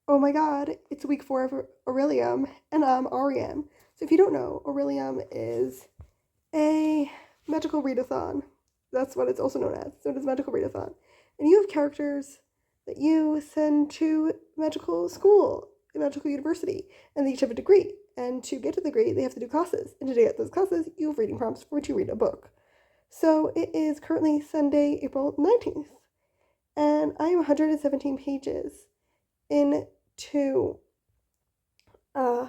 Oh my god, it's week 4 of Orilium, and I'm Ariam. So if you don't know, Orilium is a magical readathon. That's what it's also known as. So it is magical readathon. And you have characters that you send to magical school, a magical university, and they each have a degree. And to get to the degree, they have to do classes. And to get those classes, you have reading prompts for which you read a book. So it is currently Sunday, April 19th, and I am 117 pages into uh,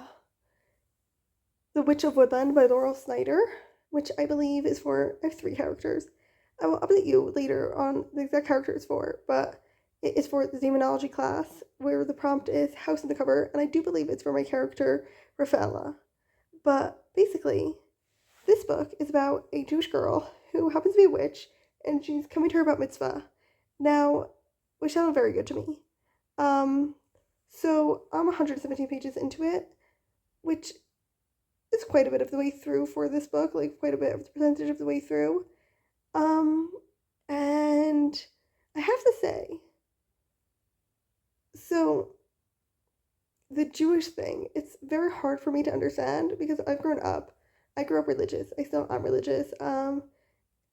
The Witch of Woodland by Laurel Snyder, which I believe is for, I have 3 characters. I will update you later on the exact characters for, but it is for the demonology class, where the prompt is House in the Cover, and I do believe it's for my character, Rafaela. But basically, this book is about a Jewish girl who happens to be a witch, and she's coming to her bat mitzvah. Now, which sounded very good to me. Um, so I'm 117 pages into it, which is quite a bit of the way through for this book, like quite a bit of the percentage of the way through. Um, and I have to say, so the Jewish thing, it's very hard for me to understand because I grew up religious. I still am religious.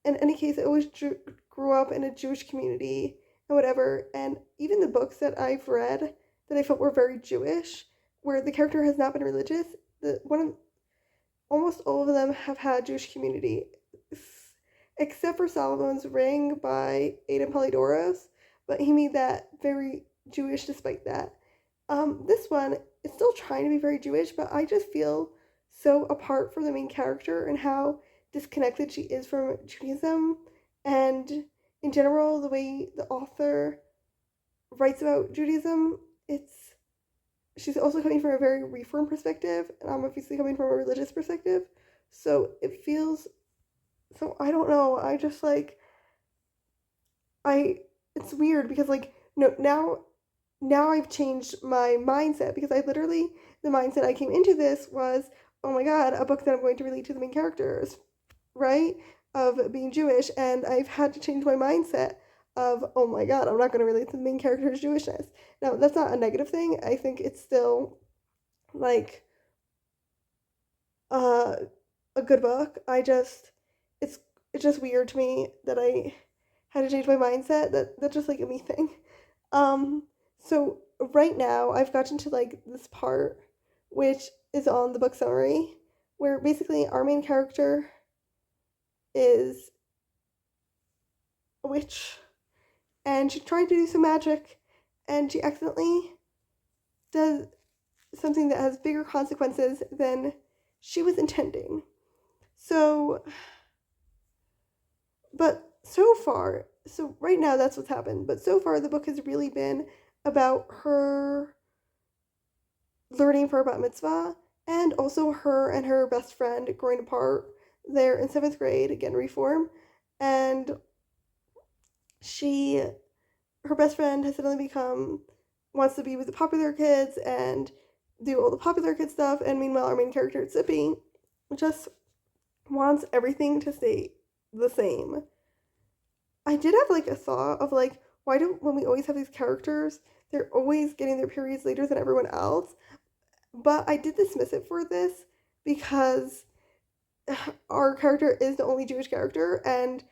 In any case, I always grew up in a Jewish community and whatever. And even the books that I've read that I felt were very Jewish, where the character has not been religious, almost all of them have had Jewish community, except for Solomon's Ring by Aidan Polydoros, but he made that very Jewish despite that. This one is still trying to be very Jewish, but I just feel so apart from the main character and how disconnected she is from Judaism, and in general, the way the author writes about Judaism, it's she's also coming from a very reform perspective, and I'm obviously coming from a religious perspective. So it feels so I don't know. I just like I it's weird because like no now I've changed my mindset because I literally the mindset I came into this was, oh my god, a book that I'm going to relate to the main characters, right? Of being Jewish, and I've had to change my mindset of, oh my god, I'm not going to relate to the main character's Jewishness. Now, that's not a negative thing. I think it's still like uh, a good book. It's it's just weird to me that I had to change my mindset. That's just like a me thing. Um, so right now I've gotten to like this part, which is on the book summary, where basically our main character is a witch, and she's trying to do some magic, and she accidentally does something that has bigger consequences than she was intending. So, but so far, so right now that's what's happened, but so far the book has really been about her learning for bat mitzvah, and also her and her best friend growing apart. They're in 7th grade, again, reform, and she her best friend has suddenly become wants to be with the popular kids and do all the popular kid stuff, and meanwhile our main character Zippy just wants everything to stay the same. I did have like a thought of like, why do when we always have these characters, they're always getting their periods later than everyone else? But I did dismiss it for this because our character is the only Jewish character, and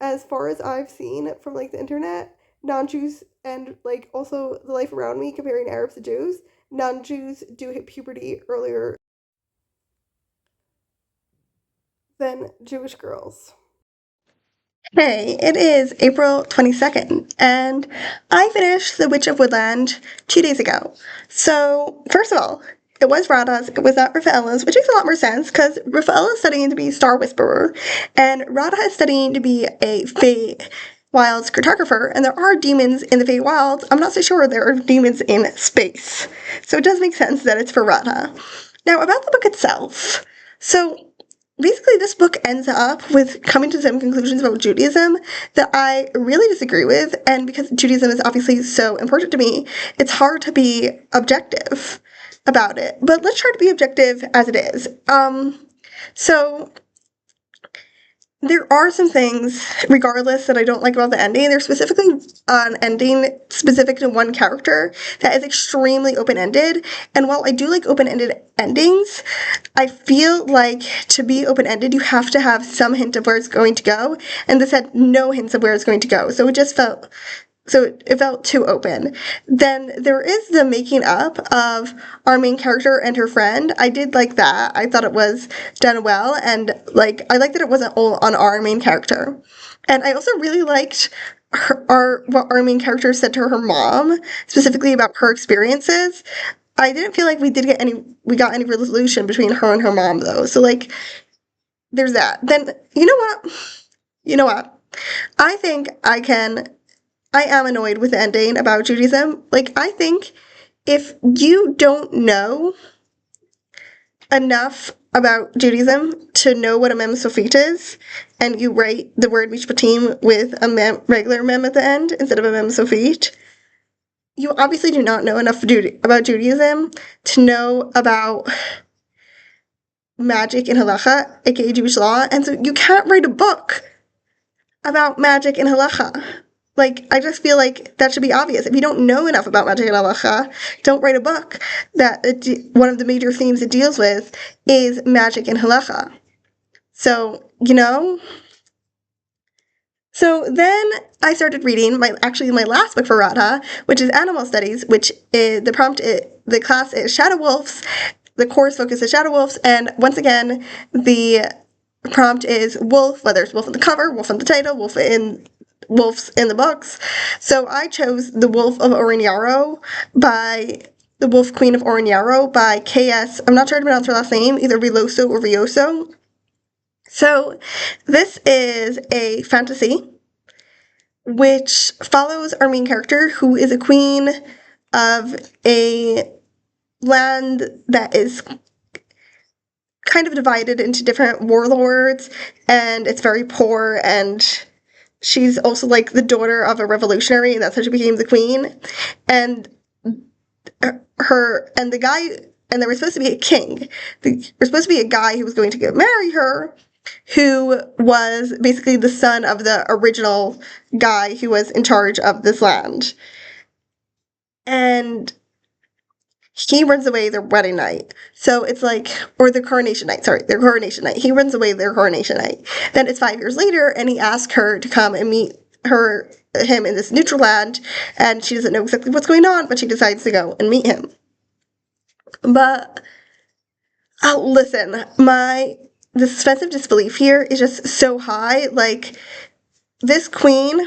as far as I've seen from like the internet, non-Jews and like also the life around me comparing Arabs to Jews, non-Jews do hit puberty earlier than Jewish girls. Hey, it is April 22nd, and I finished The Witch of Woodland 2 days ago. So, first of all, it was Radha's, it was not Rafaela's, which makes a lot more sense because Rafaela is studying to be a Star Whisperer, and Radha is studying to be a Fey Wilds cartographer, and there are demons in the Fey Wilds. I'm not so sure there are demons in space. So it does make sense that it's for Radha. Now, about the book itself. So, basically this book ends up with coming to some conclusions about Judaism that I really disagree with, and because Judaism is obviously so important to me, it's hard to be objective about it. But let's try to be objective as it is. So there are some things, regardless, that I don't like about the ending. There's specifically an ending specific to one character that is extremely open-ended. And while I do like open-ended endings, I feel like to be open-ended, you have to have some hint of where it's going to go. And this had no hints of where it's going to go. So it felt too open. Then there is the making up of our main character and her friend. I did like that. I thought it was done well, and like I liked that it wasn't all on our main character. And I also really liked what our main character said to her mom, specifically about her experiences. I didn't feel like we got any resolution between her and her mom though. So like there's that. Then you know what? You know what? I think I am annoyed with the ending about Judaism. Like, I think if you don't know enough about Judaism to know what a mem sofit is, and you write the word mishpatim with a regular mem at the end instead of a mem sofit, you obviously do not know enough about Judaism to know about magic and halacha, aka Jewish law, and so you can't write a book about magic and halacha. Like, I just feel like that should be obvious. If you don't know enough about magic and halacha, don't write a book that one of the major themes it deals with is magic and halacha. So, you know? So then I started reading my last book for Radha, which is Animal Studies, which is, the class is Shadow Wolves. The course focus is Shadow Wolves, and once again, the prompt is wolf, whether it's wolf on the cover, wolf on the title, wolves in the books. So I chose The Wolf of Oriniaro by The Wolf Queen of Oriniaro by K.S. I'm not sure how to pronounce her last name, either Riloso or Rioso. So this is a fantasy which follows our main character, who is a queen of a land that is kind of divided into different warlords, and it's very poor, and she's also like the daughter of a revolutionary, and that's how she became the queen. And the guy, and there was supposed to be a king. There was supposed to be a guy who was going to marry her, who was basically the son of the original guy who was in charge of this land. And he runs away their wedding night. So it's like, or their coronation night, their coronation night. He runs away their coronation night. Then it's 5 years later, and he asks her to come and meet him in this neutral land, and she doesn't know exactly what's going on, but she decides to go and meet him. But, listen, the suspense of disbelief here is just so high. Like, this queen,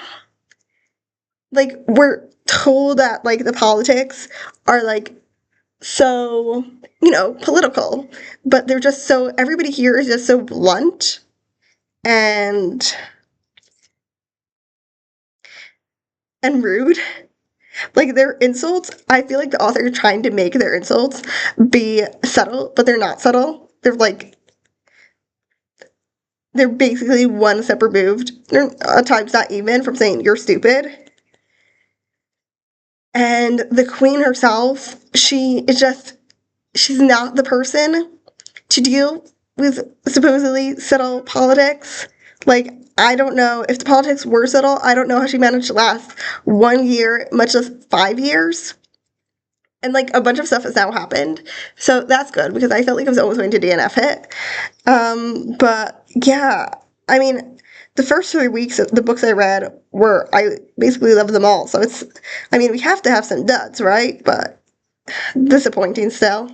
like, we're told that, like, the politics are, like, so, political, but they're just so, everybody here is just so blunt and rude. Like, their insults, I feel like the author is trying to make their insults be subtle, but they're not subtle. They're basically one step removed. They're at times not even from saying you're stupid. And the queen herself, she's not the person to deal with supposedly subtle politics. Like, I don't know if the politics were subtle. I don't know how she managed to last 1 year, much less 5 years. And like a bunch of stuff has now happened, so that's good because I felt like I was almost going to DNF it. But yeah, I mean, the first 3 weeks of the books I read I basically loved them all. So we have to have some duds, right? But disappointing still.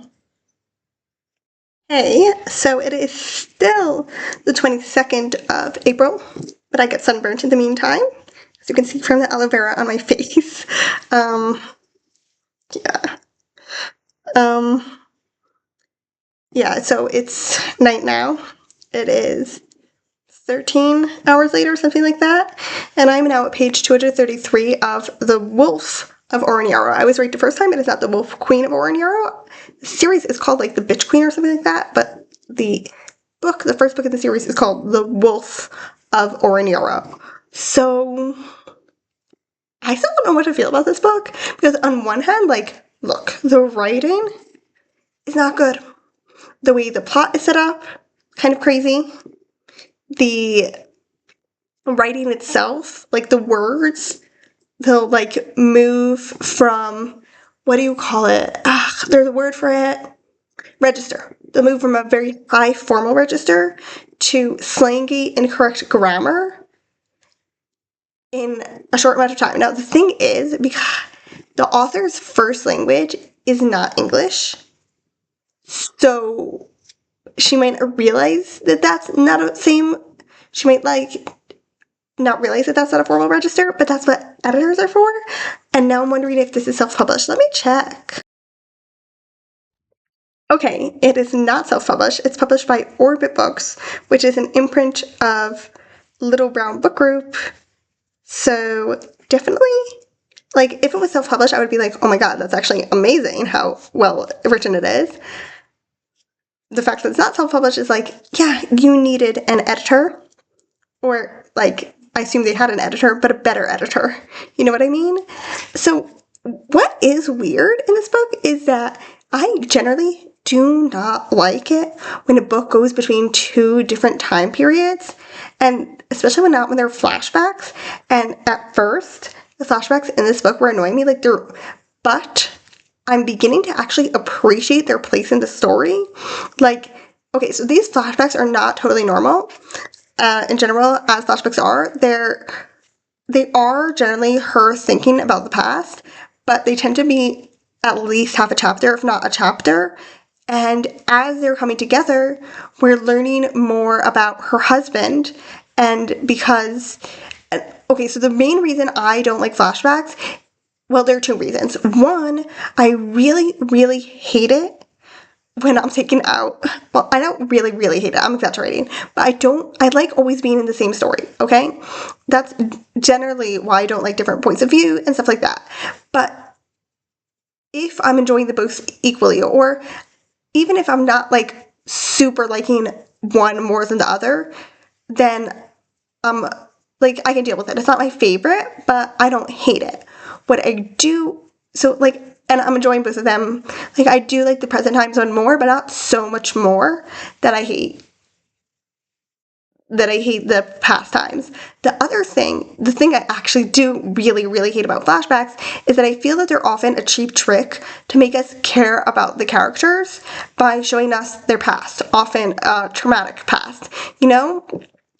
Hey, so it is still the 22nd of April, but I get sunburnt in the meantime, as you can see from the aloe vera on my face. Yeah. Yeah, so it's night now. It is 13 hours later, something like that, and I'm now at page 233 of The Wolf of Oriniaro. I was right the first time. It is not The Wolf Queen of Oriniaro. The series is called like The Bitch Queen or something like that, but the first book of the series is called The Wolf of Oriniaro. So I still don't know what to feel about this book, because on one hand, like, look, the writing is not good. The way the plot is set up, kind of crazy. The writing itself, like the words, they'll like move from, what do you call it? There's a word for it. Register. They'll move from a very high formal register to slangy, incorrect grammar in a short amount of time. Now, the thing is, because the author's first language is not English, so she might realize that that's not a same. She might like not realize that that's not a formal register, but that's what editors are for. And now I'm wondering if this is self-published. Let me check. Okay, it is not self-published. It's published by Orbit Books, which is an imprint of Little Brown Book Group. So definitely, like, if it was self-published, I would be like, oh my god, that's actually amazing how well written it is. The fact that it's not self-published is like, yeah, you needed an editor, or like, I assume they had an editor, but a better editor. You know what I mean? So what is weird in this book is that I generally do not like it when a book goes between two different time periods, and especially when there are flashbacks. And at first, the flashbacks in this book were annoying me, but I'm beginning to actually appreciate their place in the story. Like, okay, so these flashbacks are not totally normal. In general, as flashbacks are, they are generally her thinking about the past, but they tend to be at least half a chapter, if not a chapter. And as they're coming together, we're learning more about her husband. And because, okay, so the main reason I don't like flashbacks, well, there are two reasons. One, I really, really hate it when I'm taken out. Well, I don't really, really hate it. I'm exaggerating. But I like always being in the same story, okay? That's generally why I don't like different points of view and stuff like that. But if I'm enjoying the books equally, or even if I'm not like super liking one more than the other, then like, I can deal with it. It's not my favorite, but I don't hate it. What I do, so like, and I'm enjoying both of them. Like, I do like the present times one more, but not so much more that I hate the past times. The thing I actually do really, really hate about flashbacks is that I feel that they're often a cheap trick to make us care about the characters by showing us their past, often a traumatic past, you know?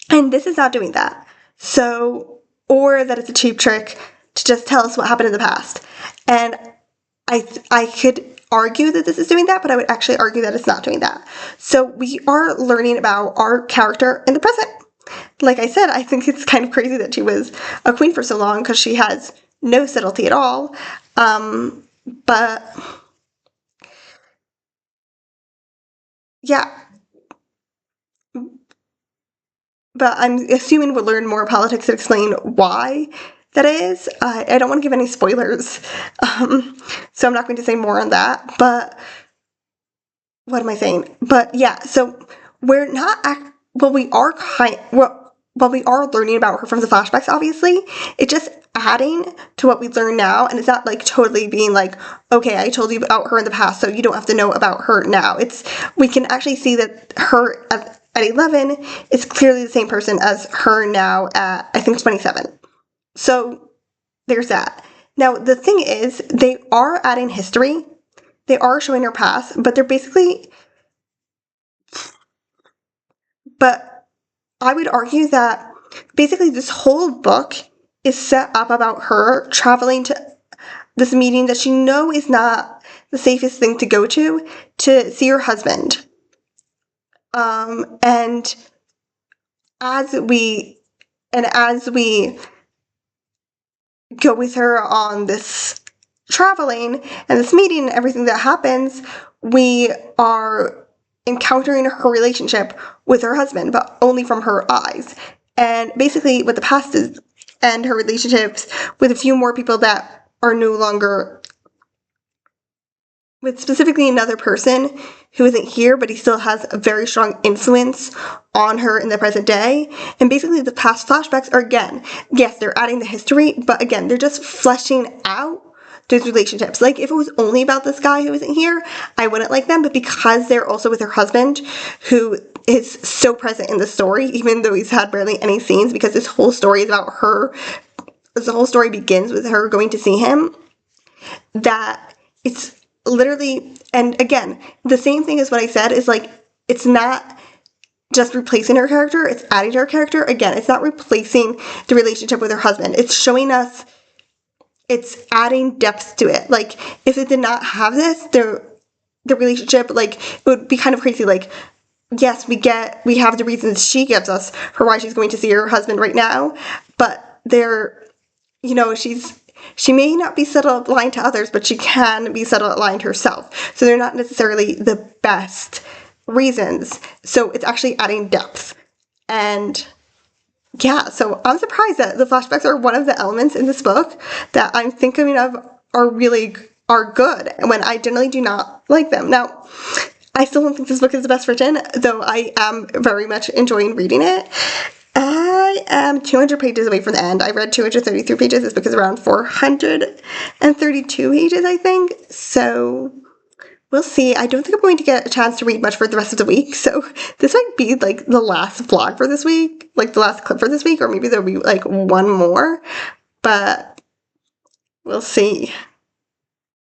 And this is not doing that. So, or that it's a cheap trick to just tell us what happened in the past. And I could argue that this is doing that, but I would actually argue that it's not doing that. So we are learning about our character in the present. Like I said, I think it's kind of crazy that she was a queen for so long, because she has no subtlety at all. But yeah, but I'm assuming we'll learn more politics to explain why that is. I don't want to give any spoilers, so I'm not going to say more on that. But what am I saying? But yeah, so we're not. Well, we are well, we are learning about her from the flashbacks. Obviously, it's just adding to what we learn now, and it's not like totally being like, okay, I told you about her in the past, so you don't have to know about her now. We can actually see that her at 11 is clearly the same person as her now at, I think, 27. So there's that. Now, the thing is, they are adding history. They are showing her past, but but I would argue that basically this whole book is set up about her traveling to this meeting that she knows is not the safest thing to go to see her husband. And as we go with her on this traveling and this meeting and everything that happens, we are encountering her relationship with her husband, but only from her eyes. And basically what the past is, and her relationships with a few more people that are no longer, with specifically another person who isn't here, but he still has a very strong influence on her in the present day. And basically the past flashbacks are, again, yes, they're adding the history, but again, they're just fleshing out those relationships. Like, if it was only about this guy who isn't here, I wouldn't like them, but because they're also with her husband, who is so present in the story, even though he's had barely any scenes, because this whole story is about her. The whole story begins with her going to see him. That it's literally, and again, the same thing as what I said is like, it's not just replacing her character, it's adding to her character. Again, it's not replacing the relationship with her husband. It's showing us, it's adding depth to it. Like, if it did not have this, the relationship, like, it would be kind of crazy. Like, yes, we have the reasons she gives us for why she's going to see her husband right now, but they're, you know, she may not be subtle aligned to others, but she can be subtle aligned herself. So they're not necessarily the best reasons. So it's actually adding depth. And yeah, so I'm surprised that the flashbacks are one of the elements in this book that I'm thinking of are good, when I generally do not like them. Now, I still don't think this book is the best written, though I am very much enjoying reading it. I am 200 pages away from the end. I read 233 pages. This book is around 432 pages, I think. So we'll see. I don't think I'm going to get a chance to read much for the rest of the week. So this might be like the last vlog for this week, like the last clip for this week, or maybe there'll be like one more, but we'll see.